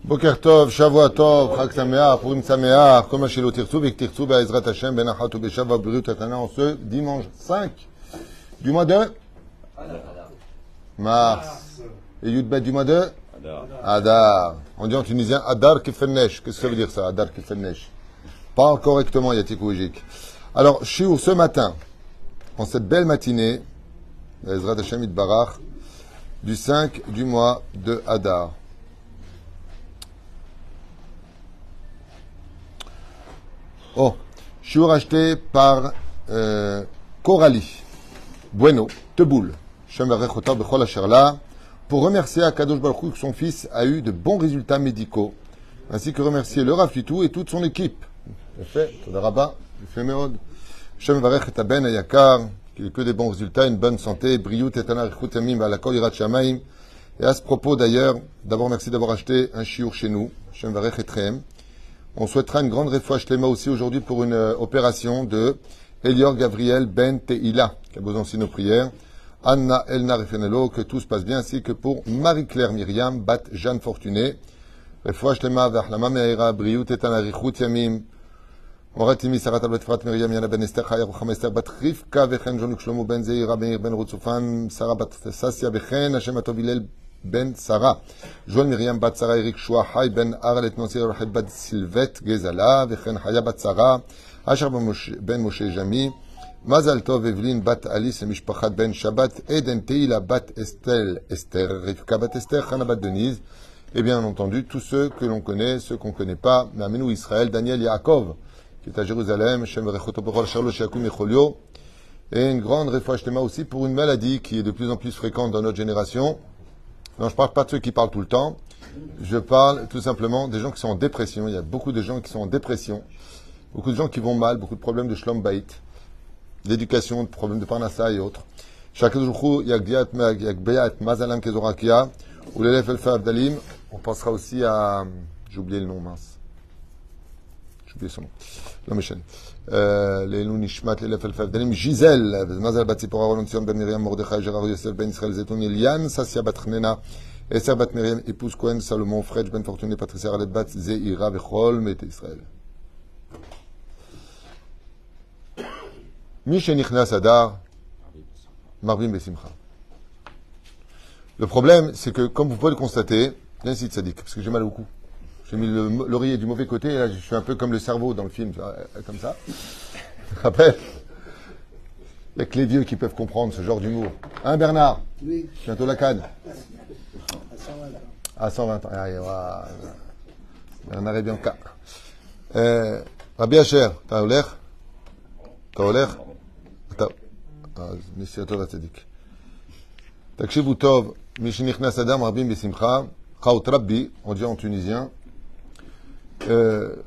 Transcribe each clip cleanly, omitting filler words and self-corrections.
Boker Tov, Shavua Tov, Chag Sameach, Purim Sameach, Kol ma shelo tirtzu v'ktirtzu be'ezrat Hashem ben achat u'beshav v'brirut hatana en ce dimanche 5 du mois de mars. Et Yud Bet du mois de Adar. On dit en tunisien Adar Kefennesh. Qu'est-ce que ça veut dire ça, Adar Kefennesh? Pas correctement, Yatik Oujik. Alors, shiur ce matin, en cette belle matinée, be'ezrat Hashem Yitbarach, du 5 du mois de Adar. Oh, shiur acheté par Coralie Bueno, Teboul, Shem Varechota Bechol Asher La, pour remercier Akadosh Baruch Hu que son fils a eu de bons résultats médicaux, ainsi que remercier le Rav Fitou et toute son équipe. Fait, Todarabba, fait Meod. Shem Varech et Ben Ayakar, qu'il ait que des bons résultats, une bonne santé, Briout et Tanarichut Yamim, Alakol Yirat Shamaim. Et à ce propos d'ailleurs, d'abord merci d'avoir acheté un shiur chez nous, Shem Varech et Trehem. On souhaitera une grande réfoua shlema aussi aujourd'hui pour une opération de Elior Gabriel Ben Teila, qui a besoin aussi de nos prières. Anna Elna Refenelo, que tout se passe bien, ainsi que pour Marie-Claire Myriam, Bat Jeanne Fortuné. Réfoua shlema v'achlama me'era, Briout et Anarichut Yamim. Moratimi Sarat Abet Frat Myriam Yana Ben Esther Chaya Rucham Esther Bat Rivka Vechen Jonuk Shlomo Ben Zeira Meir Ben Rutzufan Sarah Bat Sassia Vechen Hashem Atovilel Ben Sarah Joël Myriam Bat Sarah Eric Shua Hay Ben Aralet Nansir Rachel Bat Silvet Gezala Vechen Haya Bat Sarah Asher Ben Moshe Jami Mazal Tov Evelyn Bat Alice Mishpachat Ben Shabbat Eden Teila Bat Esther Rivka Bat Esther Chana Bat Denise et bien entendu tous ceux que l'on connaît, ceux qu'on ne connaît pas, Mamenou Israël, Daniel Yaakov qui est à Jérusalem, Shem Verechoto Bechol Sharlo Shakum Echolio, et une grande réfoua shlema aussi pour une maladie qui est de plus en plus fréquente dans notre génération. Non, je ne parle pas de ceux qui parlent tout le temps, je parle tout simplement des gens qui sont en dépression. Il y a beaucoup de gens qui sont en dépression, beaucoup de gens qui vont mal, beaucoup de problèmes de shlom bait, d'éducation, de problèmes de parnassa et autres. Chaque jour, il y a Gbeat Mazalam Kezorakia, ou l'élève Elfa Abdalim. On pensera aussi à, j'ai oublié le nom, mince. J'ai oublié son nom. Non, Michel. Lénou Nishmat, l'élève Elfa Abdalim, Gisèle, Mazal Batsipora, Rolontion, Ben Miriam, Mordechai, Gérard Yosef, Ben Israël, Zetoun, Eliane, Sassia Batchnena, Esther Bat Miriam, épouse Cohen, Salomon, Fred, Ben Fortuné, Patricia Ralet Bat, Zeira, Vechol, Mete Israël. Mishenichnas Adar, Marbim Besimcha. Le problème, c'est que, comme vous pouvez le constater, viens ici, Tzadik, parce que j'ai mal au cou. J'ai mis l'oreiller du mauvais côté, et là, je suis un peu comme le cerveau dans le film, comme ça. Tu te rappelles? Il n'y a que les vieux qui peuvent comprendre ce genre d'humour. Hein, Bernard? Oui. Bientôt la canne. À 120 ans. À 120 ans. Allez, voilà. Bernard est bien cas. Rabbi Asher, t'as l'air? T'as l'air? Monsieur Tov Atzadik. Takshivu Tov, Mishinichnas Adam, Rabim Besimcha, Chaot Rabbi, on dit en tunisien.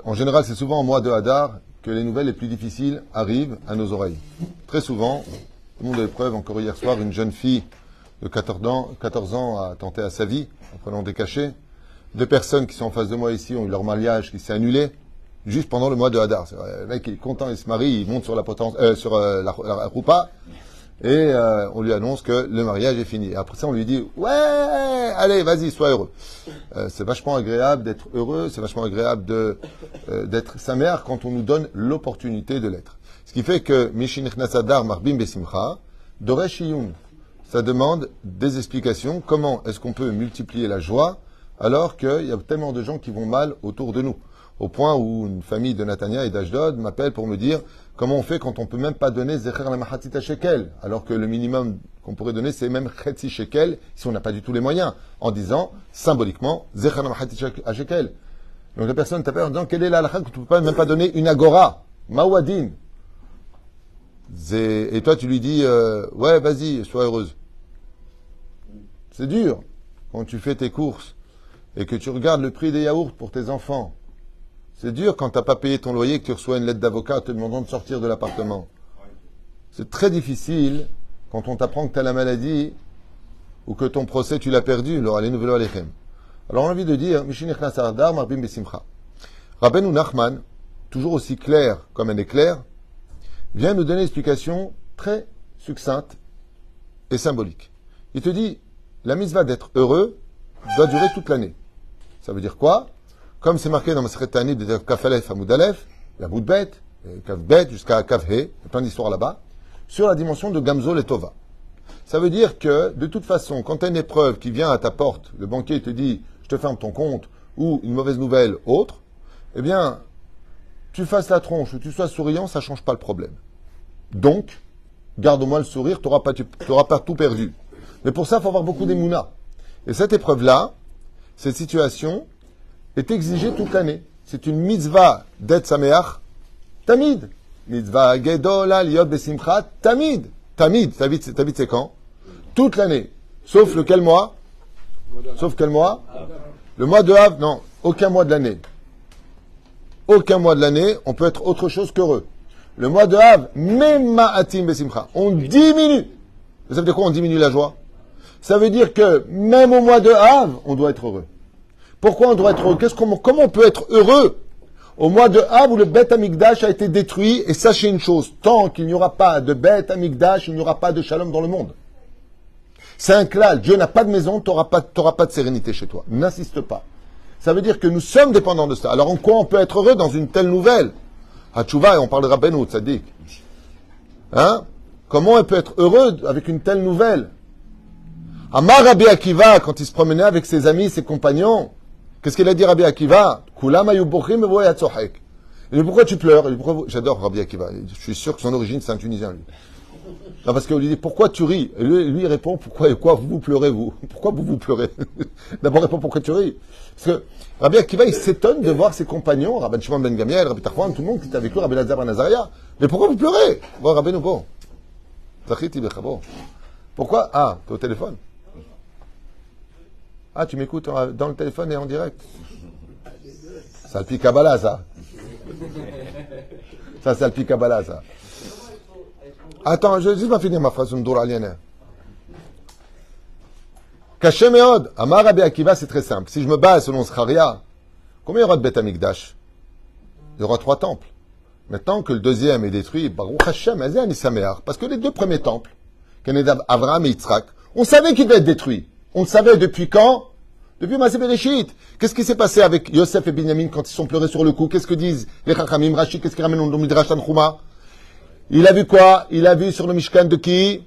En général, c'est souvent au mois de Hadar que les nouvelles les plus difficiles arrivent à nos oreilles. Très souvent, tout le monde a eu preuve, encore hier soir, une jeune fille de 14 ans a tenté à sa vie en prenant des cachets. 2 personnes qui sont en face de moi ici ont eu leur mariage qui s'est annulé juste pendant le mois de Hadar. Le mec il est content, il se marie, il monte sur la potence, la roupa et on lui annonce que le mariage est fini. Et après ça, on lui dit ouais, allez, vas-y, sois heureux. C'est vachement agréable d'être heureux, c'est vachement agréable d'être sa mère quand on nous donne l'opportunité de l'être. Ce qui fait que Mishinichnas Adar Marbim Besimcha, Doresh Iyun, ça demande des explications. Comment est-ce qu'on peut multiplier la joie alors qu'il y a tellement de gens qui vont mal autour de nous? Au point où une famille de Natania et d'Ashdod m'appelle pour me dire comment on fait quand on peut même pas donner Zecher la Mahatzit Shekel, alors que le minimum qu'on pourrait donner c'est même Chetzi Shekel si on n'a pas du tout les moyens, en disant symboliquement Zecher la Mahatzit Shekel. Donc la personne t'appelle en disant quelle est la halakha que tu ne peux pas, même pas donner une agora, Mawadin. Et toi tu lui dis ouais vas-y sois heureuse. C'est dur quand tu fais tes courses et que tu regardes le prix des yaourts pour tes enfants. C'est dur quand tu n'as pas payé ton loyer et que tu reçois une lettre d'avocat te demandant de sortir de l'appartement. C'est très difficile quand on t'apprend que tu as la maladie ou que ton procès tu l'as perdu. Alors on a envie de dire Mishinichnas Adar Marbim Besimcha. Rabbeinu Nachman, toujours aussi clair comme un éclair, vient nous donner une explication très succincte et symbolique. Il te dit la mitzvah d'être heureux, doit durer toute l'année. Ça veut dire quoi? Comme c'est marqué dans Maseret Ta'anit de Kaf Aleph à Moud Aleph, la Moud Bet, Kaf Bet jusqu'à Kaf He, il y a plein d'histoires là-bas, sur la dimension de Gamzol et Tova. Ça veut dire que, de toute façon, quand tu as une épreuve qui vient à ta porte, le banquier te dit, je te ferme ton compte, ou une mauvaise nouvelle autre, eh bien, tu fasses la tronche ou tu sois souriant, ça ne change pas le problème. Donc, garde au moins le sourire, tu n'auras pas tout perdu. Mais pour ça, il faut avoir beaucoup d'émouna. Et cette épreuve-là, cette situation, est exigée toute l'année. C'est une mitzvah d'être sameach, tamid. Mitzvah gedola liot besimcha, tamid. Tamid, t'habites c'est quand? Toute l'année. Sauf lequel mois? Sauf quel mois? Le mois de Av, non, aucun mois de l'année. Aucun mois de l'année, on peut être autre chose qu'heureux. Le mois de Av, même ma'atim besimcha, on diminue. Ça veut dire quoi, on diminue la joie? Ça veut dire que même au mois de Av, on doit être heureux. Pourquoi on doit être heureux? Comment on peut être heureux au mois de Av où le Beth Amikdash a été détruit? Et sachez une chose, tant qu'il n'y aura pas de Beth Amikdash, il n'y aura pas de shalom dans le monde. C'est un klal. Dieu n'a pas de maison, tu n'auras pas de sérénité chez toi. N'insiste pas. Ça veut dire que nous sommes dépendants de ça. Alors en quoi on peut être heureux dans une telle nouvelle? Hatchouva, et on parle de Rabbeinu, Tzadik. Hein? Comment on peut être heureux avec une telle nouvelle? Amar Rabbi Akiva, quand il se promenait avec ses amis, ses compagnons, qu'est-ce qu'il a dit Rabbi Akiva? Kulam ayu bochim evo yatzohek. Il dit, pourquoi tu pleures? Il dit, j'adore Rabbi Akiva. Je suis sûr que son origine, c'est un Tunisien, lui. Non, parce qu'on lui dit, pourquoi tu ris? Et lui, il répond, pourquoi vous pleurez, vous? Pourquoi vous pleurez? D'abord, répond, pourquoi tu ris? Parce que Rabbi Akiva, il s'étonne de voir ses compagnons, Rabbi Shimon ben Gamiel, Rabbi Tarfouan, tout le monde qui était avec lui, Rabbi Lazar ben Nazaria. Mais pourquoi vous pleurez? Bon, Rabbi Nouveau. Pourquoi? Ah, t'es au téléphone? Ah, tu m'écoutes dans le téléphone et en direct? Ça le pique Kabbalah, ça. Ça le pique Kabbalah, ça. Attends, je vais finir ma phrase, Ndour Aliana. Caché Meod, Amar Rabbi Akiva, c'est très simple. Si je me base selon Scharia, combien il y aura de Beth Amikdash? Il y aura 3 temples. Maintenant que le deuxième est détruit, Baruch Hashem, parce que les 2 premiers temples, Kenedab, Avraham et Yitzhak, on savait qu'ils devaient être détruits. On le savait depuis quand? Depuis Maaseh Bereshit. Qu'est-ce qui s'est passé avec Yosef et Binyamin quand ils sont pleurés sur le coup? Qu'est-ce que disent les Chachamim? Rashi, qu'est-ce qu'ils ramènent au Midrash Tanchuma? Il a vu quoi? Il a vu sur le Mishkan de qui?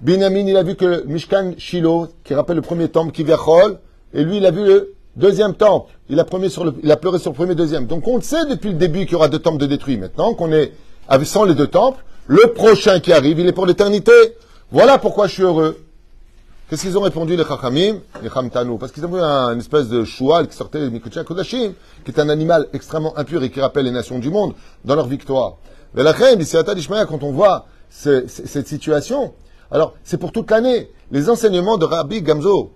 Binyamin, il a vu que le Mishkan Shiloh, qui rappelle le premier temple, qui Kivyachol, et lui, il a vu le deuxième temple. Il a pleuré sur le premier, deuxième. Donc on le sait depuis le début qu'il y aura 2 temples de détruits. Maintenant qu'on est sans les 2 temples, le prochain qui arrive, il est pour l'éternité. Voilà pourquoi je suis heureux. Qu'est-ce qu'ils ont répondu, les Chachamim? Les Chamtanou. Parce qu'ils ont vu une espèce de choual qui sortait de Mikucha Kodashim, qui est un animal extrêmement impur et qui rappelle les nations du monde dans leur victoire. Mais la reine, quand on voit cette situation, alors c'est pour toute l'année. Les enseignements de Rabbi Gamzo,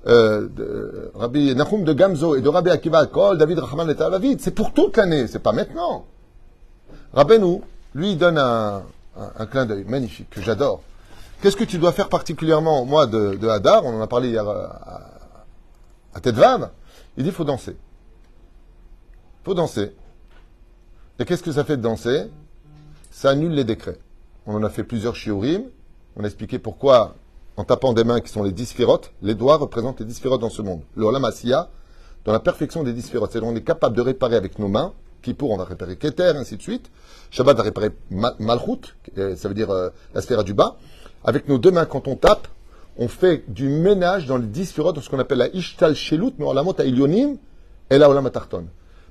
Rabbi Nachum de Gamzo et de Rabbi Akiva Kol, David Rahman et David, c'est pour toute l'année, c'est pas maintenant. Rabbeinu, lui, il donne un clin d'œil magnifique que j'adore. Qu'est-ce que tu dois faire particulièrement au mois de Hadar? On en a parlé hier à Tetvav. Il dit, il faut danser. Il faut danser. Et qu'est-ce que ça fait de danser? Ça annule les décrets. On en a fait plusieurs shiurim. On a expliqué pourquoi, en tapant des mains qui sont les 10 sphérotes, les doigts représentent les 10 sphérotes dans ce monde. Le Olam Asiya, dans la perfection des 10 sphérotes. C'est-à-dire on est capable de réparer avec nos mains. Kippour, on va réparer Keter, ainsi de suite. Shabbat va réparer Malchut, ça veut dire la sphère du bas. Avec nos 2 mains, quand on tape, on fait du ménage dans les 10 sphérotes, dans ce qu'on appelle la Ishtal Shelut, mais Olamot Ilyonim, et la Olam Tarton.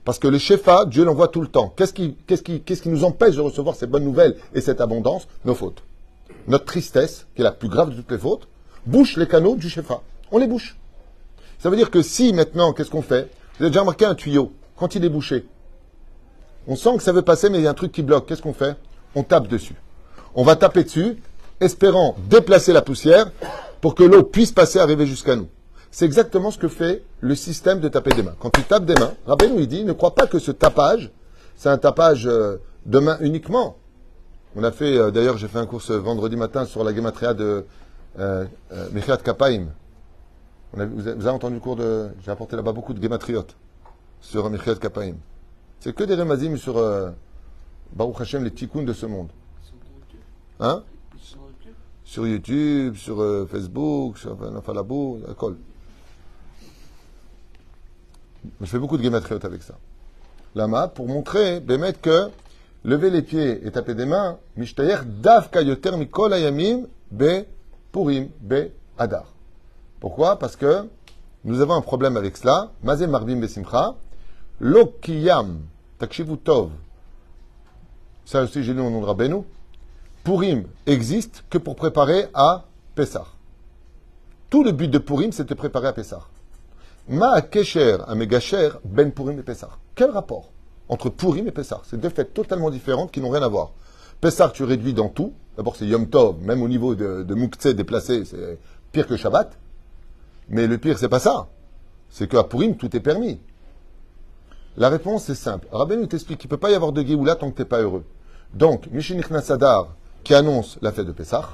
Parce que le Shefa, Dieu l'envoie tout le temps. Qu'est-ce qui nous empêche de recevoir ces bonnes nouvelles et cette abondance? Nos fautes. Notre tristesse, qui est la plus grave de toutes les fautes, bouche les canaux du Shefa. On les bouche. Ça veut dire que si maintenant, qu'est-ce qu'on fait? Vous avez déjà remarqué un tuyau, quand il est bouché. On sent que ça veut passer, mais il y a un truc qui bloque. Qu'est-ce qu'on fait? On tape dessus. On va taper dessus, espérant déplacer la poussière pour que l'eau puisse passer, arriver jusqu'à nous. C'est exactement ce que fait le système de taper des mains. Quand tu tapes des mains, Rabbeinu il dit, ne crois pas que ce tapage, c'est un tapage de main uniquement. On a fait, d'ailleurs, j'ai fait un cours ce vendredi matin sur la gematria de Mechiat Kapaim. Vous avez entendu le cours de... J'ai apporté là-bas beaucoup de gematriotes sur Mechiat Kapaim. C'est que des remazim sur Baruch Hashem, les tikkuns de ce monde. Hein? Sur YouTube, sur Facebook, sur Falabou, Akol. Je fais beaucoup de gématriotes avec ça. Lama, pour montrer, Bémet, que lever les pieds et taper des mains, Mishtayer davka yoter mikol ayamim be purim be adar. Pourquoi? Parce que nous avons un problème avec cela. Mazé marbim besimcha, lo kiyam takshivu tov. Ça aussi, j'ai lu au nom de Rabbeinu. Purim existe que pour préparer à Pessah. Tout le but de Purim, c'était préparer à Pessah. Ma kesher à megacher ben Purim et Pessah. Quel rapport entre Purim et Pessah? C'est deux fêtes totalement différentes qui n'ont rien à voir. Pessah, tu réduis dans tout. D'abord, c'est Yom Tov, même au niveau de Mouktsé déplacé, c'est pire que Shabbat. Mais le pire, c'est pas ça. C'est qu'à Purim, tout est permis. La réponse est simple. Rabbeinu t'explique qu'il ne peut pas y avoir de Géoula tant que tu n'es pas heureux. Donc, Mishinich Sadar, qui annonce la fête de Pessah,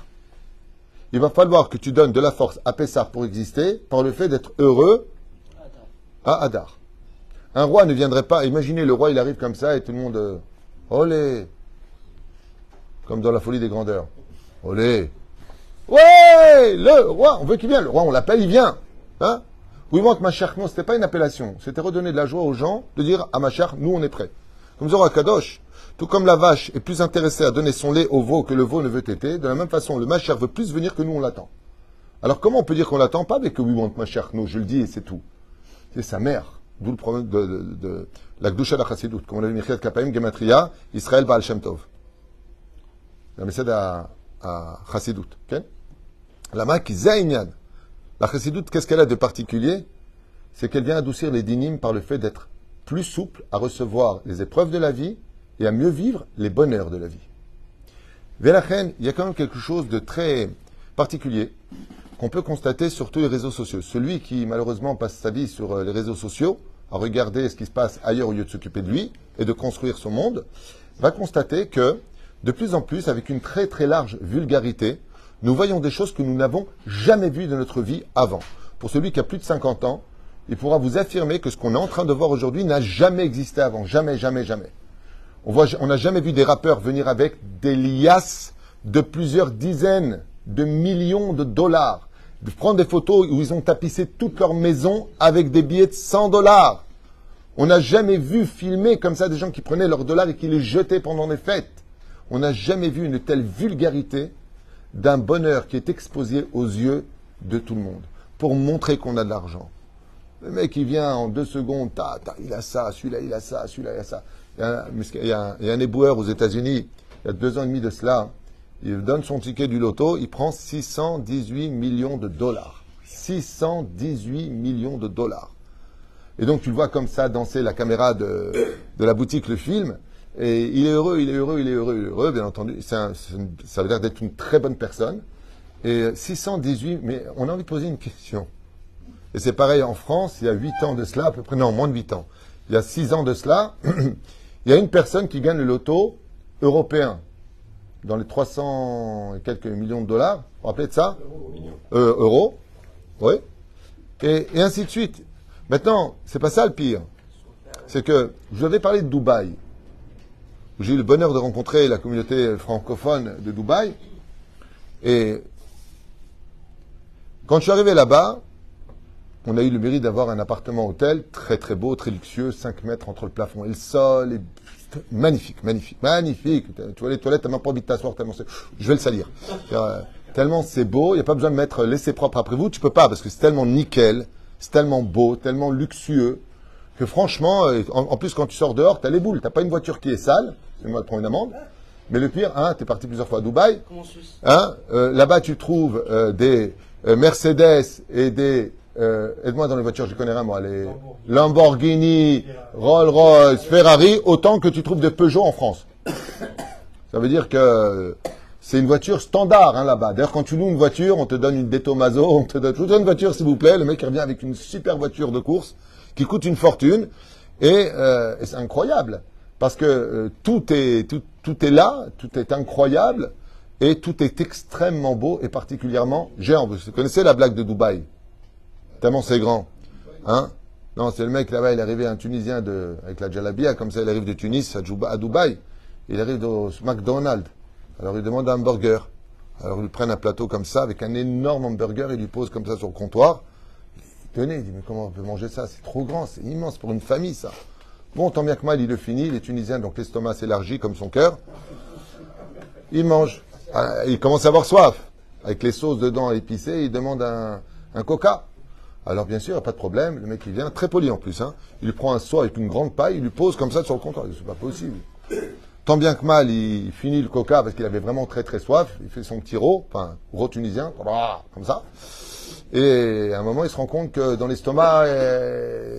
il va falloir que tu donnes de la force à Pessah pour exister par le fait d'être heureux à Adar. Un roi ne viendrait pas, imaginez le roi, il arrive comme ça et tout le monde, olé, comme dans la folie des grandeurs. Olé. Ouais, le roi, on veut qu'il vienne. Le roi, on l'appelle, il vient. Hein? We want Mashiach. Non, c'était pas une appellation. C'était redonner de la joie aux gens de dire à Mashiach, nous, on est prêts. Comme Zohar Kadosh. Tout comme la vache est plus intéressée à donner son lait au veau que le veau ne veut téter, de la même façon, le Mashiach veut plus venir que nous, on l'attend. Alors, comment on peut dire qu'on l'attend pas avec que we want Mashiach? Non, je le dis et c'est tout. C'est sa mère. D'où le problème de la Gdusha de la Chassidut. Comme on l'a vu, Michiat Kapaim, Gematria, Israël Baal Shem Tov. La Messed à Chassidut. Okay? La Maki Zainyan. La Chassidut, qu'est-ce qu'elle a de particulier? C'est qu'elle vient adoucir les dynimes par le fait d'être plus souple à recevoir les épreuves de la vie et à mieux vivre les bonheurs de la vie. Vélachen, il y a quand même quelque chose de très particulier qu'on peut constater sur tous les réseaux sociaux. Celui qui, malheureusement, passe sa vie sur les réseaux sociaux, à regarder ce qui se passe ailleurs au lieu de s'occuper de lui et de construire son monde, va constater que, de plus en plus, avec une très très large vulgarité, nous voyons des choses que nous n'avons jamais vues de notre vie avant. Pour celui qui a plus de 50 ans, il pourra vous affirmer que ce qu'on est en train de voir aujourd'hui n'a jamais existé avant. Jamais, jamais, jamais. On n'a jamais vu des rappeurs venir avec des liasses de plusieurs dizaines de millions de dollars. De prendre des photos où ils ont tapissé toute leur maison avec des billets de 100 dollars. On n'a jamais vu filmer comme ça des gens qui prenaient leurs dollars et qui les jetaient pendant les fêtes. On n'a jamais vu une telle vulgarité d'un bonheur qui est exposé aux yeux de tout le monde pour montrer qu'on a de l'argent. Le mec, il vient en 2 secondes, il a ça, celui-là, il a ça, celui-là, il a ça. Il y a un éboueur aux États-Unis, il y a 2 ans et demi de cela, il donne son ticket du loto, il prend 618 millions de dollars. 618 millions de dollars. Et donc, tu le vois comme ça danser, la caméra de la boutique, le film, et il est heureux, il est heureux, il est heureux, il est heureux, bien entendu. Ça veut dire d'être une très bonne personne. Et 618, mais on a envie de poser une question. Et c'est pareil en France, il y a 8 ans de cela, à peu près, non, moins de 8 ans. Il y a 6 ans de cela, il y a une personne qui gagne le loto européen, dans les 300 et quelques millions de dollars, vous vous rappelez de ça? Euros, oui. Et ainsi de suite. Maintenant, c'est pas ça le pire. C'est que, je vous avais parlé de Dubaï, où j'ai eu le bonheur de rencontrer la communauté francophone de Dubaï. Et quand je suis arrivé là-bas, on a eu le mérite d'avoir un appartement-hôtel très très beau, très luxueux, 5 mètres entre le plafond et le sol. Et magnifique, magnifique, magnifique. Tu vois les toilettes, t'as même pas envie de t'asseoir, tellement c'est... Je vais le salir. Tellement c'est beau, il n'y a pas besoin de mettre laissez propre après vous, tu peux pas, parce que c'est tellement nickel, c'est tellement beau, tellement luxueux, que franchement, en plus quand tu sors dehors, t'as les boules, t'as pas une voiture qui est sale, c'est moi de prendre une amende, mais le pire, t'es parti plusieurs fois à Dubaï, là-bas tu trouves des Mercedes et des... aide-moi dans les voitures, je connais rien moi, les Lamborghini, Rolls-Royce, Ferrari, autant que tu trouves de Peugeot en France. Ça veut dire que c'est une voiture standard là-bas. D'ailleurs, quand tu loues une voiture, on te donne une Detomaso, on te donne une voiture s'il vous plaît. Le mec revient avec une super voiture de course qui coûte une fortune et c'est incroyable parce que tout est là, tout est incroyable et tout est extrêmement beau et particulièrement géant. Vous connaissez la blague de Dubaï? Tellement c'est grand. Hein? Non, c'est le mec là-bas, il est arrivé un Tunisien avec la Jalabia, comme ça il arrive de Tunis à Dubaï. Il arrive au McDonald's. Alors il demande un hamburger. Alors ils prennent un plateau comme ça, avec un énorme hamburger, il lui pose comme ça sur le comptoir. étonné, il dit, mais comment on peut manger ça? C'est trop grand, c'est immense pour une famille, ça. Bon, tant bien que mal, il le finit, il est tunisien, donc l'estomac s'élargit comme son cœur. Il mange. Ah, il commence à avoir soif. Avec les sauces dedans épicées, il demande un coca. Alors bien sûr, pas de problème, le mec il vient, très poli en plus, hein. Il lui prend un seau avec une grande paille, il lui pose comme ça sur le comptoir. C'est pas possible. Tant bien que mal, il finit le coca parce qu'il avait vraiment très très soif. Il fait son petit ro, enfin ro tunisien, comme ça. Et à un moment, il se rend compte que dans l'estomac,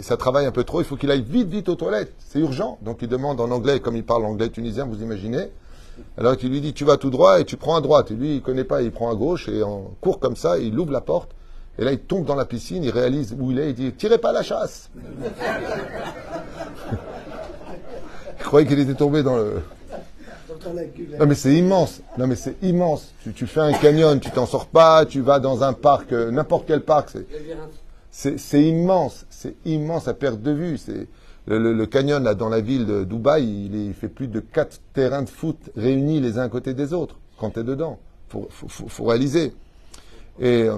ça travaille un peu trop. Il faut qu'il aille vite, vite aux toilettes. C'est urgent. Donc il demande en anglais, comme il parle anglais tunisien, vous imaginez. Alors qu'il lui dit, tu vas tout droit et tu prends à droite. Et lui, il connaît pas, il prend à gauche et en court comme ça, il ouvre la porte. Et là, il tombe dans la piscine, il réalise où il est, il dit, tirez pas la chasse. Il croyait qu'il était tombé dans le... Non mais c'est immense. Non mais c'est immense. Tu fais un canyon, tu t'en sors pas, tu vas dans un parc, n'importe quel parc. C'est immense. C'est immense à perte de vue. C'est le canyon là dans la ville de Dubaï, il fait plus de 4 terrains de foot réunis les uns à côté des autres quand tu es dedans. Faut réaliser. Et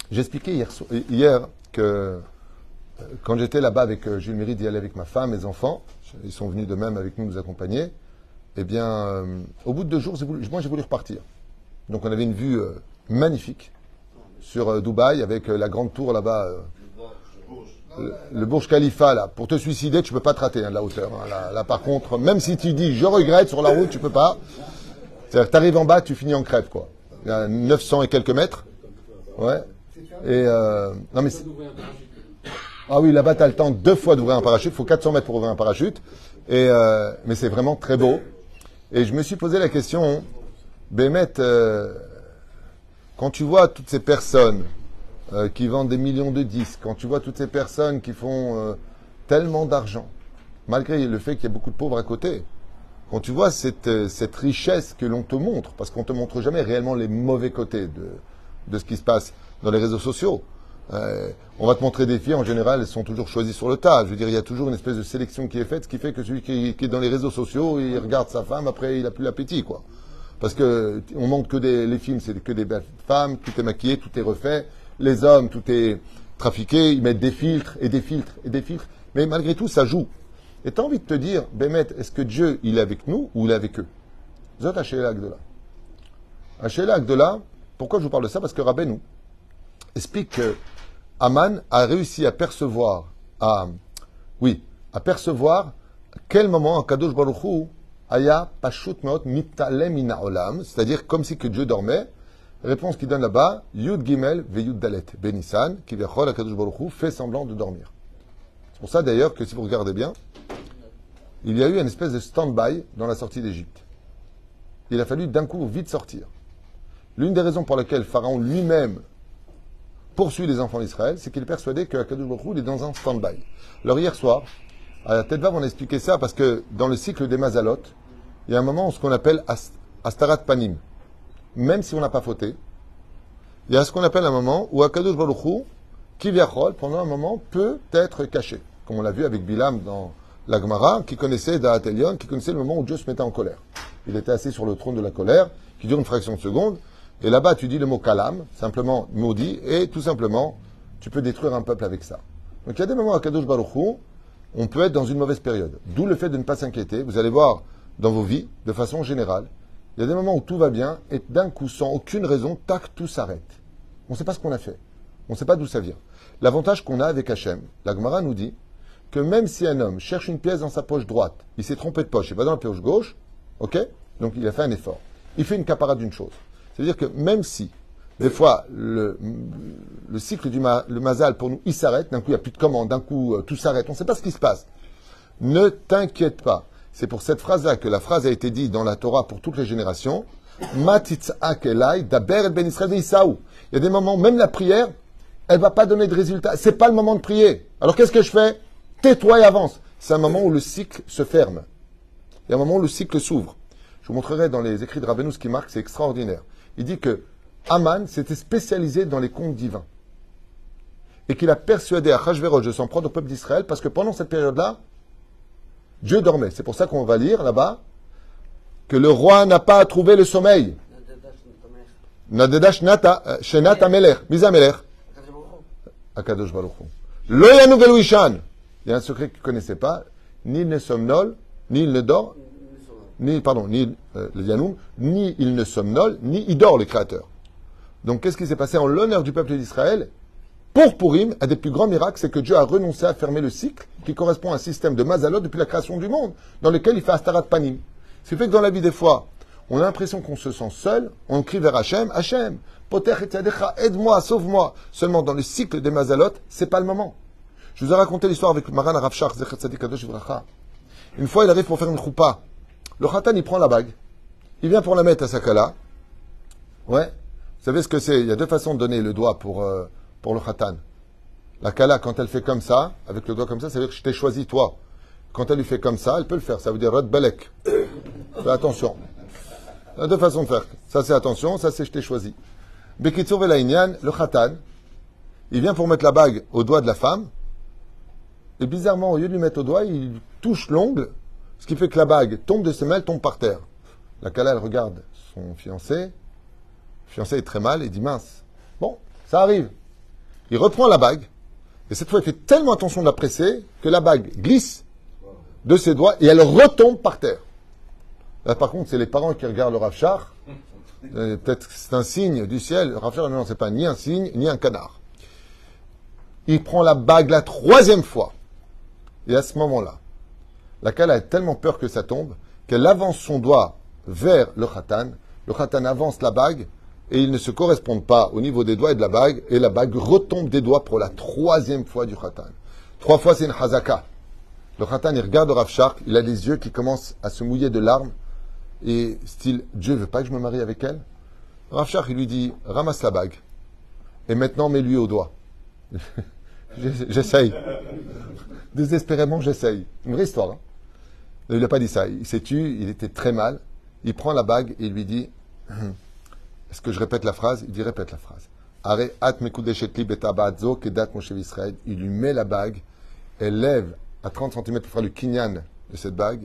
j'expliquais hier que quand j'étais là-bas avec Jules Méride, d'y aller avec ma femme, mes enfants, ils sont venus de même avec nous accompagner. Eh bien, au bout de 2 jours, moi j'ai voulu repartir. Donc on avait une vue magnifique sur Dubaï avec la grande tour là-bas, le Burj Khalifa là. Pour te suicider, tu peux pas te rater de la hauteur. Hein. Là, par contre, même si tu dis je regrette sur la route, tu peux pas. C'est-à-dire que tu arrives en bas, tu finis en crève quoi. Il y a 900 et quelques mètres. Ouais. Et non mais ah oui, là-bas tu as le temps 2 fois d'ouvrir un parachute. Il faut 400 mètres pour ouvrir un parachute. Et mais c'est vraiment très beau. Et je me suis posé la question, Bémet, quand tu vois toutes ces personnes qui vendent des millions de disques, quand tu vois toutes ces personnes qui font tellement d'argent, malgré le fait qu'il y a beaucoup de pauvres à côté, quand tu vois cette richesse que l'on te montre, parce qu'on ne te montre jamais réellement les mauvais côtés de ce qui se passe dans les réseaux sociaux, on va te montrer des filles, en général, elles sont toujours choisies sur le tas. Je veux dire, il y a toujours une espèce de sélection qui est faite, ce qui fait que celui qui est dans les réseaux sociaux, il regarde sa femme, après il a plus l'appétit, quoi. Parce que on montre que les films, c'est que des belles femmes, tout est maquillé, tout est refait. Les hommes, tout est trafiqué, ils mettent des filtres et des filtres et des filtres. Mais malgré tout, ça joue. Et tu as envie de te dire, Bémet, est-ce que Dieu, il est avec nous ou il est avec eux? Zot Hachéla Agdola. Hachéla Agdola, pourquoi je vous parle de ça? Parce que Rabbeinu explique que Aman a réussi à percevoir, à percevoir quel moment Kadosh Baruch Hu aya pashut meot mitalem mina olam, c'est-à-dire comme si que Dieu dormait. Réponse qu'il donne là-bas, Yud Gimel ve Yud Dalet Benissan, qui vechol Kadosh Baruch Hu fait semblant de dormir. C'est pour ça d'ailleurs que si vous regardez bien, il y a eu une espèce de stand-by dans la sortie d'Égypte. Il a fallu d'un coup vite sortir. L'une des raisons pour lesquelles Pharaon lui-même poursuit les enfants d'Israël, c'est qu'il est persuadé que Kadosh Baruch Hu il est dans un stand-by. Alors hier soir, à Tedvav, on a expliqué ça parce que dans le cycle des Mazalot, il y a un moment où ce qu'on appelle Astarat Panim. Même si on n'a pas fauté, il y a ce qu'on appelle un moment où Kadosh Baruch Hu, Kivyachol, pendant un moment, peut être caché. Comme on l'a vu avec Bilam dans la Gemara, qui connaissait Da'at Elyon, qui connaissait le moment où Dieu se mettait en colère. Il était assis sur le trône de la colère, qui dure une fraction de seconde. Et là-bas, tu dis le mot kalam, simplement maudit, et tout simplement, tu peux détruire un peuple avec ça. Donc il y a des moments à Kadosh Baruch Hu, on peut être dans une mauvaise période. D'où le fait de ne pas s'inquiéter. Vous allez voir dans vos vies, de façon générale, il y a des moments où tout va bien, et d'un coup, sans aucune raison, tac, tout s'arrête. On ne sait pas ce qu'on a fait. On ne sait pas d'où ça vient. L'avantage qu'on a avec Hachem, la Gemara nous dit que même si un homme cherche une pièce dans sa poche droite, il s'est trompé de poche, il va dans la poche gauche, ok? Donc il a fait un effort. Il fait une capara d'une chose. C'est-à-dire que même si, des fois, le cycle le mazal, pour nous, il s'arrête, d'un coup, il n'y a plus de commande, d'un coup, tout s'arrête, on ne sait pas ce qui se passe. Ne t'inquiète pas. C'est pour cette phrase-là que la phrase a été dite dans la Torah pour toutes les générations. Matitzak elai, daber el ben Israël ve'Isaou. Il y a des moments, même la prière, elle ne va pas donner de résultat. C'est pas le moment de prier. Alors qu'est-ce que je fais? Tais-toi et avance. C'est un moment où le cycle se ferme. Il y a un moment où le cycle s'ouvre. Je vous montrerai dans les écrits de Rabbeinu ce qui marque, c'est extraordinaire. Il dit que Aman s'était spécialisé dans les contes divins. Et qu'il a persuadé à Achashverosh de s'en prendre au peuple d'Israël parce que pendant cette période-là, Dieu dormait. C'est pour ça qu'on va lire là-bas que le roi n'a pas trouvé le sommeil. Nadedash Shenat Amelech. Mizamelech. Akadosh Baruch Hu. Lo yanu velo ishan. Il y a un secret qu'il ne connaissait pas. Ni il ne somnole, ni il ne dort, ni le Yanoum, ni il ne somnole, ni il dort, le Créateur. Donc, qu'est-ce qui s'est passé en l'honneur du peuple d'Israël? Pour Purim, un des plus grands miracles, c'est que Dieu a renoncé à fermer le cycle qui correspond à un système de Mazalot depuis la création du monde, dans lequel il fait Astarat Panim. Ce qui fait que dans la vie, des fois, on a l'impression qu'on se sent seul, on crie vers Hachem, Hachem, Poter et Tzadecha, aide-moi, sauve-moi. Seulement, dans le cycle des Mazalot, c'est pas le moment. Je vous ai raconté l'histoire avec Maran Rav Shach, Zecher Tzadik Kadosh Ivracha. Une fois, il arrive pour faire une choupa. Le khatan, il prend la bague. Il vient pour la mettre à sa kala. Ouais. Vous savez ce que c'est? Il y a deux façons de donner le doigt pour le khatan. La kala, quand elle fait comme ça, avec le doigt comme ça veut dire que je t'ai choisi toi. Quand elle lui fait comme ça, elle peut le faire. Ça veut dire Rod Balek. Fais attention. Il y a deux façons de faire. Ça, c'est attention. Ça, c'est je t'ai choisi. Bekitsur Velaïnian, le khatan, il vient pour mettre la bague au doigt de la femme. Et bizarrement, au lieu de lui mettre au doigt, il touche l'ongle, ce qui fait que la bague tombe de ses mains, elle tombe par terre. La kala, elle regarde son fiancé. Le fiancé est très mal et dit mince. Bon, ça arrive. Il reprend la bague. Et cette fois, il fait tellement attention de la presser que la bague glisse de ses doigts et elle retombe par terre. Là, par contre, c'est les parents qui regardent le Rav Shach. Peut-être que c'est un signe du ciel. Le Rav Shach, non, c'est pas ni un signe, ni un canard. Il prend la bague la troisième fois. Et à ce moment-là, la kala a tellement peur que ça tombe qu'elle avance son doigt vers le khatan. Le khatan avance la bague et ils ne se correspondent pas au niveau des doigts et de la bague. Et la bague retombe des doigts pour la troisième fois du khatan. 3 fois, c'est une hazaka. Le khatan, il regarde Rav Shach, il a les yeux qui commencent à se mouiller de larmes. Et style, Dieu veut pas que je me marie avec elle. Rav Shach, il lui dit, ramasse la bague. Et maintenant, mets-lui au doigt. J'essaye. Désespérément, j'essaye. Une vraie histoire. Hein. Il n'a pas dit ça. Il s'est tué, il était très mal. Il prend la bague et il lui dit est-ce que je répète la phrase? Il dit répète la phrase. Il lui met la bague, elle lève à 30 cm pour faire le kinyan de cette bague.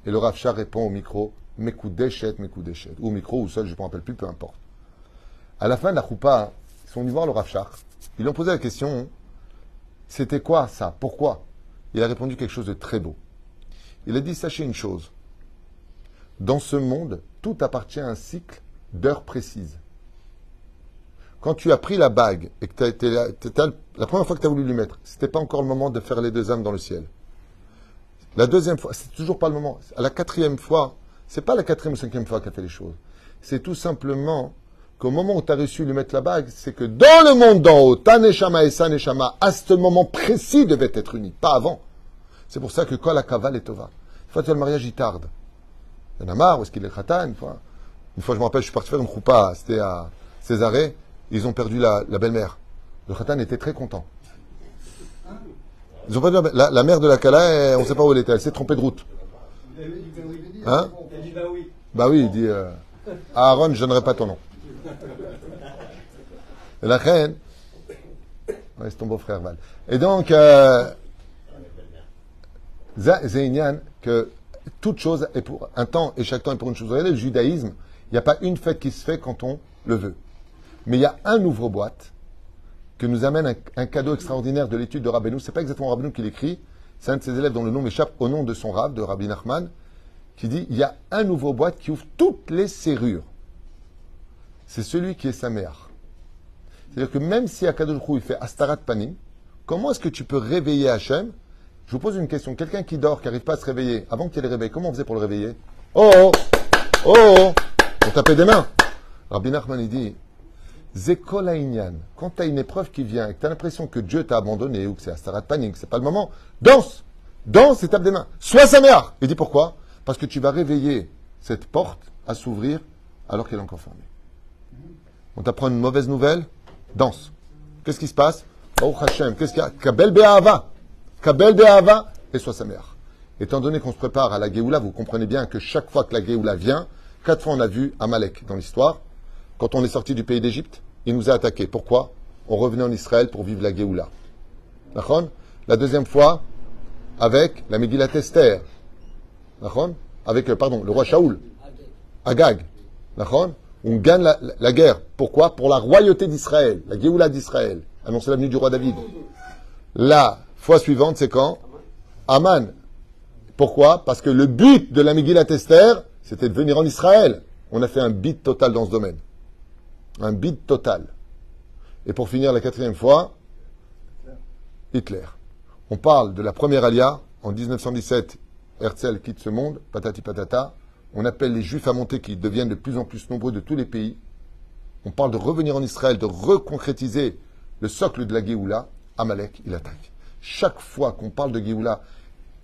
Et le Rav Shach répond au micro Mekoudeshet, Mekoudeshet. Ou au micro ou seul, je ne me rappelle plus, peu importe. À la fin de la choupa, ils sont venus voir le Rav Shach. Ils lui ont posé la question c'était quoi ça? Pourquoi? Il a répondu quelque chose de très beau. Il a dit, sachez une chose. Dans ce monde, tout appartient à un cycle d'heures précises. Quand tu as pris la bague et que tu as été là, la première fois que tu as voulu lui mettre, c'était pas encore le moment de faire les deux âmes dans le ciel. La deuxième fois, c'est toujours pas le moment. À la 4e fois, c'est pas la 4e ou 5e fois qu'elle fait les choses. C'est tout simplement qu'au moment où tu as réussi à lui mettre la bague, c'est que dans le monde d'en haut, ta neshama et sa neshama, à ce moment précis, devaient être unis, pas avant. C'est pour ça que kol hakaval et tova. Une fois, le mariage, il tarde. Il y en a marre, où est-ce qu'il est khatan, une fois, je me rappelle, je suis parti faire une choupa, c'était à Césarée, ils ont perdu la belle-mère. Le khatan était très content. Ils ont perdu la mère de la kala, on ne sait pas où elle était, elle s'est trompée de route. Hein? Bah oui, il dit, Aaron, je donnerai pas ton nom. Et la reine, ouais, c'est ton beau-frère Val. Et donc, Zéinian, que toute chose est pour un temps et chaque temps est pour une chose. Regardez le judaïsme, il n'y a pas une fête qui se fait quand on le veut. Mais il y a un ouvre-boîte que nous amène un cadeau extraordinaire de l'étude de Rabbeinu. C'est pas exactement Rabbeinu qui l'écrit, c'est un de ses élèves dont le nom m'échappe au nom de son Rav, de Rabbi Nachman, qui dit il y a un ouvre-boîte qui ouvre toutes les serrures. C'est celui qui est sa mère. C'est-à-dire que même si Akadosh Baruch Hu il fait Astarat Panim, comment est-ce que tu peux réveiller Hachem? Je vous pose une question. Quelqu'un qui dort, qui n'arrive pas à se réveiller, avant qu'il ait le réveil, comment on faisait pour le réveiller? Oh! Oh! Oh! On tapait des mains. Rabbi Nachman, il dit, Zekol Haïnyan, quand tu as une épreuve qui vient et que tu as l'impression que Dieu t'a abandonné ou que c'est Astarat Panim, que c'est pas le moment, danse! Danse et tape des mains. Sois sa mère! Il dit pourquoi? Parce que tu vas réveiller cette porte à s'ouvrir alors qu'elle est encore fermée. On t'apprend une mauvaise nouvelle, danse. Qu'est-ce qui se passe? Oh Hachem, qu'est-ce qu'il y a? Kabel Be'ahava. Kabel Be'ahava, et sois sa mère. Étant donné qu'on se prépare à la Géoula, vous comprenez bien que chaque fois que la Géoula vient, 4 fois on a vu Amalek dans l'histoire. Quand on est sorti du pays d'Égypte, il nous a attaqués. Pourquoi? On revenait en Israël pour vivre la Géoula. D'accord? La deuxième fois, avec la Megillat Esther. D'accord? Avec, le roi Shaoul. Agag. D'accord? On gagne la guerre. Pourquoi? Pour la royauté d'Israël, la Géoula d'Israël. annoncer la venue du roi David. La fois suivante, c'est quand? Aman. Pourquoi? Parce que le but de la Megillat Esther, c'était de venir en Israël. On a fait un bid total dans ce domaine. Un bid total. Et pour finir, la 4e fois, Hitler. On parle de la première alia. En 1917, Herzl quitte ce monde, patati patata. On appelle les Juifs à monter qui deviennent de plus en plus nombreux de tous les pays. On parle de revenir en Israël, de reconcrétiser le socle de la Géoula. Amalek, il attaque. Chaque fois qu'on parle de Géoula,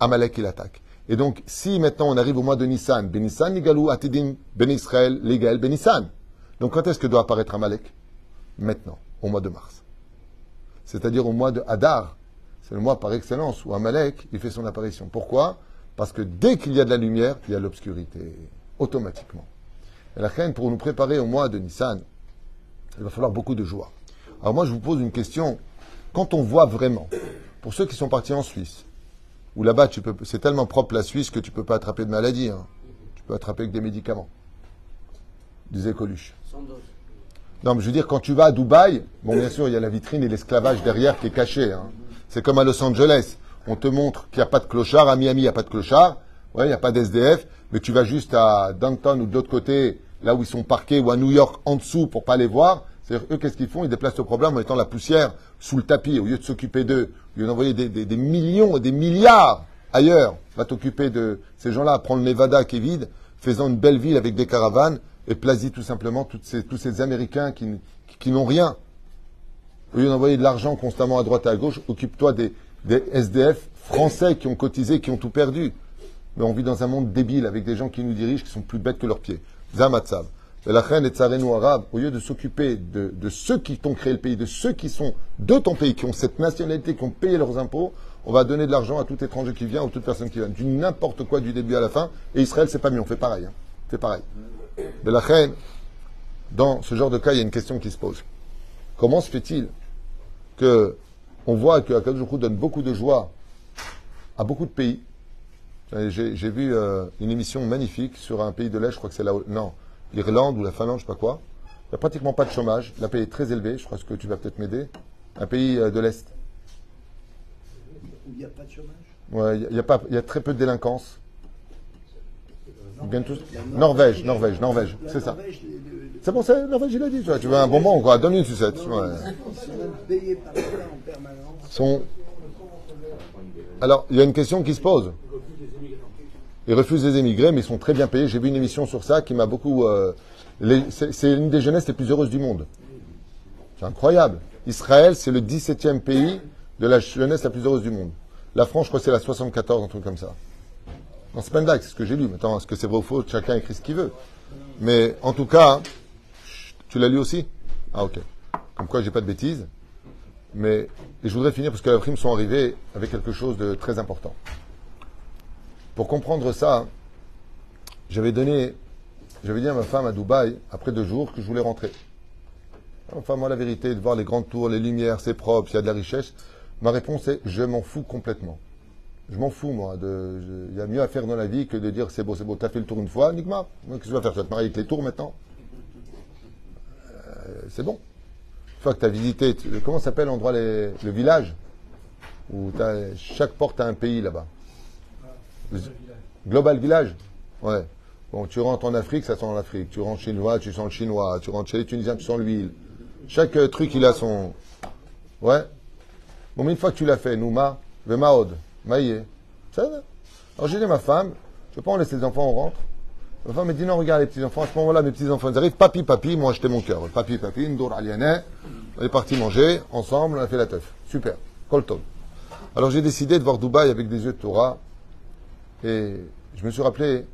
Amalek, il attaque. Et donc, si maintenant on arrive au mois de Nissan, Ben Nissan, Nigalou, Atidim, Ben Israël, Légal, Ben Nissan. Donc quand est-ce que doit apparaître Amalek? Maintenant, au mois de mars. C'est-à-dire au mois de Hadar. C'est le mois par excellence où Amalek, il fait son apparition. Pourquoi? Parce que dès qu'il y a de la lumière, il y a l'obscurité. Automatiquement. Et la reine, pour nous préparer au mois de Nissan, il va falloir beaucoup de joie. Alors moi, je vous pose une question. Quand on voit vraiment, pour ceux qui sont partis en Suisse, où là-bas, c'est tellement propre la Suisse que tu ne peux pas attraper de maladie. Hein. Tu peux attraper avec des médicaments. Des écoluches. Sans dose. Non, mais je veux dire, quand tu vas à Dubaï, bon, bien sûr, il y a la vitrine et l'esclavage derrière qui est caché. Hein. C'est comme à Los Angeles. On te montre qu'il n'y a pas de clochard. À Miami, il n'y a pas de clochard. Ouais, il n'y a pas d'SDF. Mais tu vas juste à Downtown ou de l'autre côté, là où ils sont parqués, ou à New York, en dessous, pour pas les voir. C'est-à-dire, eux, qu'est-ce qu'ils font? Ils déplacent le problème en mettant la poussière sous le tapis. Au lieu de s'occuper d'eux, au lieu d'envoyer des millions et des milliards ailleurs, va t'occuper de ces gens-là, à prendre le Nevada qui est vide, faisant une belle ville avec des caravanes, et plasie tout simplement tous ces Américains qui n'ont rien. Au lieu d'envoyer de l'argent constamment à droite et à gauche, occupe-toi des SDF français qui ont cotisé, qui ont tout perdu. Mais on vit dans un monde débile avec des gens qui nous dirigent, qui sont plus bêtes que leurs pieds. Zamatsav. Et la reine et Tsarenu arabe, au lieu de s'occuper de ceux qui t'ont créé le pays, de ceux qui sont de ton pays, qui ont cette nationalité, qui ont payé leurs impôts, on va donner de l'argent à tout étranger qui vient ou toute personne qui vient. Du n'importe quoi du début à la fin. Et Israël, c'est pas mieux. On fait pareil. Hein. On fait pareil. Mais la reine, dans ce genre de cas, il y a une question qui se pose. Comment se fait-il que on voit que Akadosh Baruch Hu donne beaucoup de joie à beaucoup de pays? J'ai vu une émission magnifique sur un pays de l'Est, je crois que c'est l'Irlande ou la Finlande, je sais pas quoi. Il n'y a pratiquement pas de chômage. La paye est très élevée, je crois que tu vas peut-être m'aider. Un pays de l'Est. Il n'y a pas de chômage? Ouais, il y a très peu de délinquance. Ils viennent tous. Norvège, c'est ça. C'est bon, c'est Norvège, il a dit. Tu veux un bonbon, quoi. Donne une sucette. Ouais. Ils sont même payés par l'État en permanence. Alors, il y a une question qui se pose. Ils refusent les émigrés, mais ils sont très bien payés. J'ai vu une émission sur ça qui m'a beaucoup. C'est une des jeunesses les plus heureuses du monde. C'est incroyable. Israël, c'est le 17e pays de la jeunesse la plus heureuse du monde. La France, je crois que c'est la 74, un truc comme ça. Non, c'est pas une blague, c'est ce que j'ai lu. Maintenant, est-ce que c'est vrai ou faux? Chacun écrit ce qu'il veut. Mais en tout cas, tu l'as lu aussi? Ah, ok. Comme quoi, j'ai pas de bêtises. Mais et je voudrais finir parce que les primes sont arrivées avec quelque chose de très important. Pour comprendre ça, j'avais dit à ma femme à Dubaï, après 2 jours, que je voulais rentrer. Enfin, moi, la vérité, de voir les grandes tours, les lumières, c'est propre, il y a de la richesse. Ma réponse est, je m'en fous complètement. Je m'en fous, moi. Il y a mieux à faire dans la vie que de dire, c'est beau, t'as fait le tour une fois, Nigma. Qu'est-ce que tu vas faire? Tu vas te marier avec les tours maintenant? C'est bon. Une fois que tu as visité, comment s'appelle l'endroit, le village? Où chaque porte a un pays là-bas. Global Village. Ouais. Bon, tu rentres en Afrique, ça sent l'Afrique. Tu rentres chinois, tu sens le chinois. Tu rentres chez les Tunisiens, tu sens l'huile. Chaque truc, il a son... Ouais. Bon, mais une fois que tu l'as fait, Nouma, Vemaod, Maïe. Ça va. Alors j'ai dit à ma femme, je ne veux pas en laisser les enfants, on rentre. Ma femme me dit non, regarde les petits-enfants. À ce moment-là, mes petits-enfants, ils arrivent. Papi, moi, j'étais mon cœur. Papi, Ndour Alianet. On est partis manger, ensemble, on a fait la teuf. Super. Colton. Alors j'ai décidé de voir Dubaï avec des yeux de Torah. Et je me suis rappelé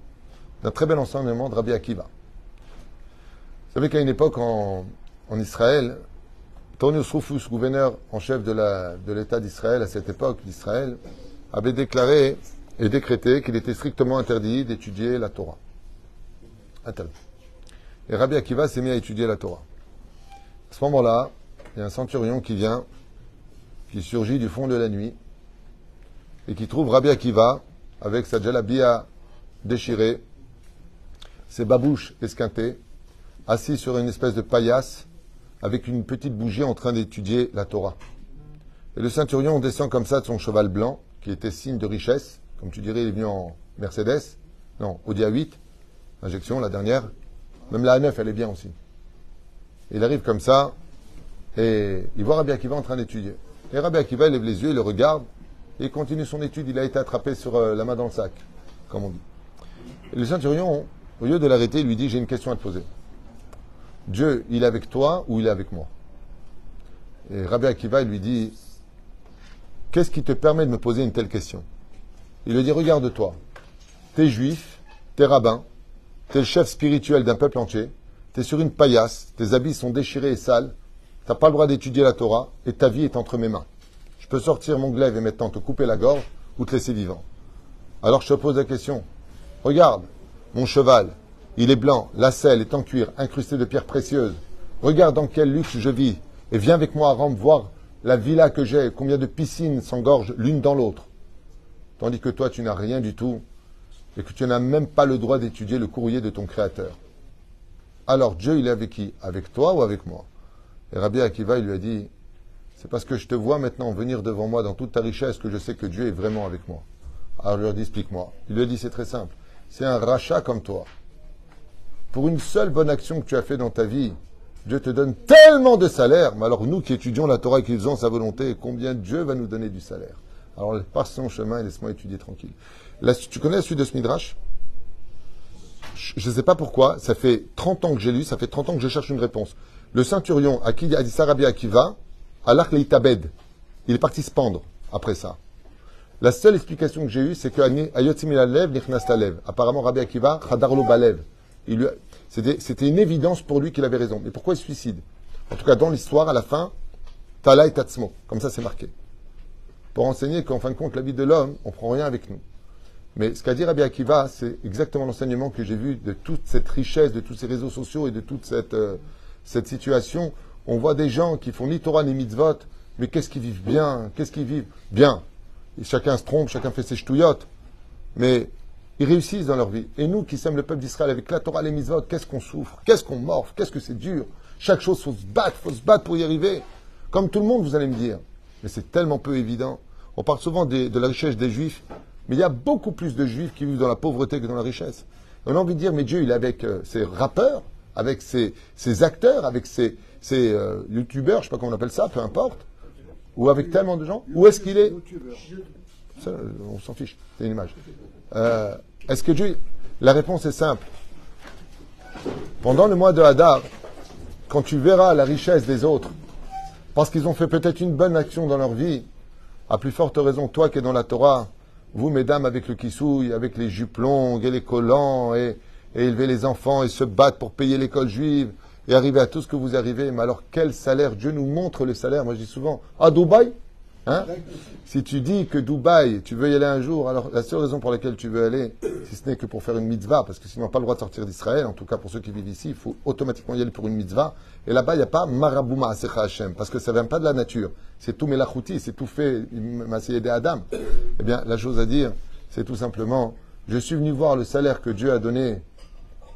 d'un très bel enseignement de Rabbi Akiva. Vous savez qu'à une époque en Israël, Tonius Rufus, gouverneur en chef de l'État d'Israël, à cette époque d'Israël, avait déclaré et décrété qu'il était strictement interdit d'étudier la Torah. Interdit. Et Rabbi Akiva s'est mis à étudier la Torah. À ce moment-là, il y a un centurion qui vient, qui surgit du fond de la nuit, et qui trouve Rabbi Akiva avec sa djellabia déchirée, ses babouches esquintées, assis sur une espèce de paillasse, avec une petite bougie en train d'étudier la Torah. Et le centurion descend comme ça de son cheval blanc, qui était signe de richesse. Comme tu dirais, il est venu en Mercedes. Non, Audi A8, injection, la dernière. Même la A9, elle est bien aussi. Il arrive comme ça, et il voit Rabbi Akiva en train d'étudier. Et Rabbi Akiva, il lève les yeux, il le regarde, et il continue son étude. Il a été attrapé sur la main dans le sac, comme on dit. Et le centurion, au lieu de l'arrêter, il lui dit, j'ai une question à te poser. Dieu, il est avec toi ou il est avec moi? Et Rabbi Akiva, il lui dit, qu'est-ce qui te permet de me poser une telle question? Il lui dit, regarde-toi, t'es juif, t'es rabbin, t'es le chef spirituel d'un peuple entier, t'es sur une paillasse, tes habits sont déchirés et sales, t'as pas le droit d'étudier la Torah, et ta vie est entre mes mains. Je peux sortir mon glaive et maintenant te couper la gorge, ou te laisser vivant. Alors je te pose la question, regarde, mon cheval, il est blanc, la selle est en cuir, incrustée de pierres précieuses. Regarde dans quel luxe je vis, et viens avec moi à Rome voir la villa que j'ai, combien de piscines s'engorgent l'une dans l'autre. Tandis que toi, tu n'as rien du tout, et que tu n'as même pas le droit d'étudier le courrier de ton Créateur. Alors Dieu, il est avec qui? Avec toi ou avec moi? Et Rabbi Akiva, il lui a dit, c'est parce que je te vois maintenant venir devant moi dans toute ta richesse que je sais que Dieu est vraiment avec moi. Alors il lui a dit, explique-moi. Il lui a dit, c'est très simple. C'est un rachat comme toi. Pour une seule bonne action que tu as fait dans ta vie, Dieu te donne tellement de salaire. Mais alors nous qui étudions la Torah et qui faisons sa volonté, combien Dieu va nous donner du salaire? Alors passe son chemin et laisse-moi étudier tranquille. Là, tu connais la suite de ce Midrash? Je ne sais pas pourquoi, ça fait 30 ans que j'ai lu, ça fait 30 ans que je cherche une réponse. Le centurion à qui a dit ça Rabbi Akiva, Allah Leitabed, il est parti se pendre après ça. La seule explication que j'ai eue, c'est que Ayotzimilalev Nichnas Lalev. Apparemment, Rabbi Akiva, Chadarlo Balev. C'était une évidence pour lui qu'il avait raison. Mais pourquoi il se suicide? En tout cas, dans l'histoire, à la fin, Tala et Tatsmo. Comme ça, c'est marqué. Pour enseigner qu'en fin de compte, la vie de l'homme, on ne prend rien avec nous. Mais ce qu'a dit Rabbi Akiva, c'est exactement l'enseignement que j'ai vu de toute cette richesse, de tous ces réseaux sociaux et de toute cette situation. On voit des gens qui font ni Torah ni mitzvot, mais qu'est-ce qu'ils vivent bien? Qu'est-ce qu'ils vivent bien? Et chacun se trompe, chacun fait ses ch'touillottes. Mais ils réussissent dans leur vie. Et nous qui sommes le peuple d'Israël avec la Torah et les mitzvot, qu'est-ce qu'on souffre? Qu'est-ce qu'on morfe? Qu'est-ce que c'est dur? Chaque chose, faut se battre pour y arriver. Comme tout le monde, vous allez me dire. Mais c'est tellement peu évident. On parle souvent de la richesse des Juifs, mais il y a beaucoup plus de Juifs qui vivent dans la pauvreté que dans la richesse. On a envie de dire, mais Dieu, il est avec ses rappeurs, avec ses acteurs, avec ses youtubeurs, je ne sais pas comment on appelle ça, peu importe, ou avec tellement de gens. Où est-ce qu'il est? Ça, on s'en fiche, c'est une image. Est-ce que Dieu... La réponse est simple. Pendant le mois de Hadar, quand tu verras la richesse des autres, parce qu'ils ont fait peut-être une bonne action dans leur vie, à plus forte raison, toi qui es dans la Torah, vous, mesdames, avec le kissouille, avec les jupes longues et les collants, et élever les enfants et se battre pour payer l'école juive, et arriver à tout ce que vous arrivez. Mais alors, quel salaire? Dieu nous montre le salaire. Moi, je dis souvent, à Dubaï, hein? Si tu dis que Dubaï, tu veux y aller un jour, alors la seule raison pour laquelle tu veux aller, si ce n'est que pour faire une mitzvah, parce que sinon, on n'a pas le droit de sortir d'Israël, en tout cas pour ceux qui vivent ici, il faut automatiquement y aller pour une mitzvah. Et là-bas, il n'y a pas Marabou Ma'asecha Hashem, parce que ça ne vient pas de la nature. C'est tout Melachouti, c'est tout fait, Maseyede Adam. Eh bien, la chose à dire, c'est tout simplement, je suis venu voir le salaire que Dieu a donné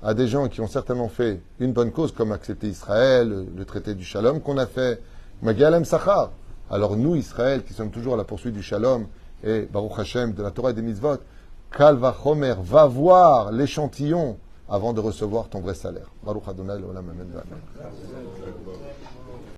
à des gens qui ont certainement fait une bonne cause, comme accepter Israël, le traité du Shalom qu'on a fait, Magialem Sachar. Alors nous, Israël, qui sommes toujours à la poursuite du Shalom, et Baruch Hashem, de la Torah et des Mitzvot, Kal Vachomer, va voir l'échantillon avant de recevoir ton vrai salaire. Baruch Adonai, Olam Amen.